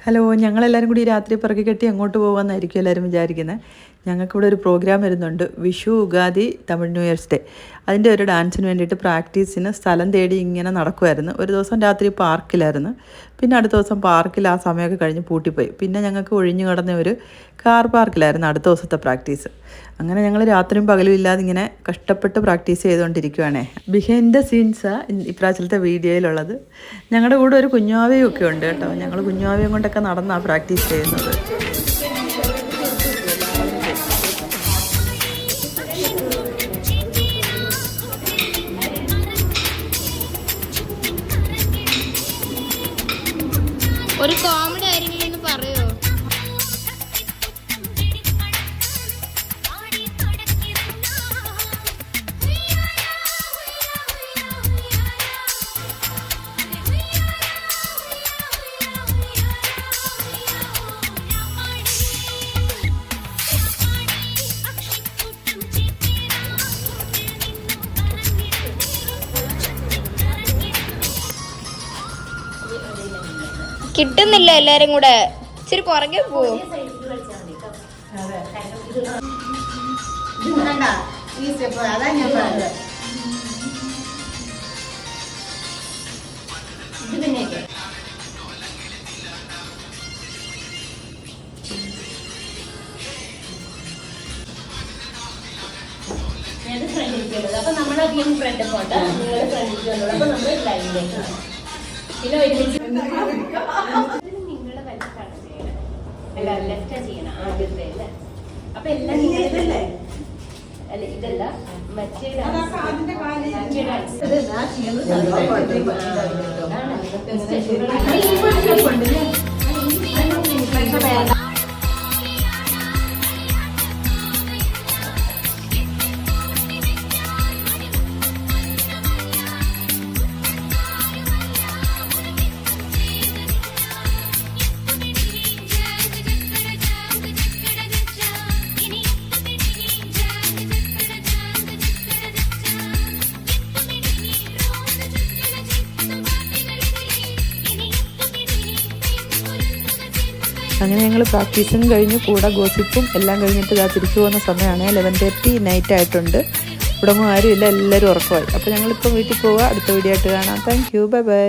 Hello, ഞങ്ങളെല്ലാവരും കൂടി രാത്രി പിറകെ കെട്ടി അങ്ങോട്ട് പോകാമെന്നായിരിക്കും എല്ലാവരും വിചാരിക്കുന്നത്. ഞങ്ങൾക്കിവിടെ ഒരു പ്രോഗ്രാം വരുന്നുണ്ട്, Vishu, Ugadi, Tamil new years day. അതിൻ്റെ ഒരു ഡാൻസിന് വേണ്ടിയിട്ട് പ്രാക്ടീസിന് സ്ഥലം തേടി ഇങ്ങനെ നടക്കുമായിരുന്നു. ഒരു ദിവസം രാത്രി പാർക്കിലായിരുന്നു, പിന്നെ അടുത്ത ദിവസം പാർക്കിൽ ആ സമയമൊക്കെ കഴിഞ്ഞ് പൂട്ടിപ്പോയി. പിന്നെ ഞങ്ങൾക്ക് ഒഴിഞ്ഞു കിടന്ന ഒരു കാർ പാർക്കിലായിരുന്നു അടുത്ത ദിവസത്തെ പ്രാക്ടീസ്. അങ്ങനെ ഞങ്ങൾ രാത്രിയും പകലും ഇല്ലാതെ ഇങ്ങനെ കഷ്ടപ്പെട്ട് പ്രാക്ടീസ് ചെയ്തുകൊണ്ടിരിക്കുകയാണേ. ബിഹൈൻഡ് ദ സീൻസാണ് ഇപ്രാവശ്യത്തെ വീഡിയോയിലുള്ളത്. ഞങ്ങളുടെ കൂടെ ഒരു കുഞ്ഞാവയും ഒക്കെ ഉണ്ട് കേട്ടോ. ഞങ്ങൾ കുഞ്ഞാവയും കൊണ്ടൊക്കെ നടന്നാണ് പ്രാക്ടീസ് ചെയ്യുന്നത്. ഒരു കോമഡി ആരെങ്കിലും ഒന്ന് പറയോ? കിട്ടുന്നില്ല, എല്ലാരും കൂടെ ഇച്ചിരി പുറകെ പോവും. അപ്പൊ നമ്മളധികം ഫ്രണ്ട് പോട്ടെ, നിങ്ങളുടെ ഫ്രണ്ടിൽ അപ്പൊ നമ്മൾ ലൈനിലേക്ക് പിന്നെ ഒരുമിച്ച് നിങ്ങളുടെ വലത്താണ് ചെയ്യണം, അല്ല ലെഫ്റ്റാ ചെയ്യണം ആദ്യത്തെ അല്ലേ. അപ്പൊ എല്ലാം നിങ്ങളല്ലേ അല്ല, ഇതല്ല മറ്റേ അങ്ങനെ ഞങ്ങൾ പ്രാക്ടീസും കഴിഞ്ഞ് കൂടെ ഗോസിപ്പും എല്ലാം കഴിഞ്ഞിട്ട് ഇതാ തിരിച്ചു പോകുന്ന സമയമാണ്. 11:30 നൈറ്റ് ആയിട്ടുണ്ട്. ഇവിടെ ആരും ഇല്ല, എല്ലാവരും ഉറക്കമായി. അപ്പോൾ ഞങ്ങളിപ്പോൾ വീട്ടിൽ പോവുക. അടുത്ത വീഡിയോ ആയിട്ട് കാണാം. Thank you, bye bye.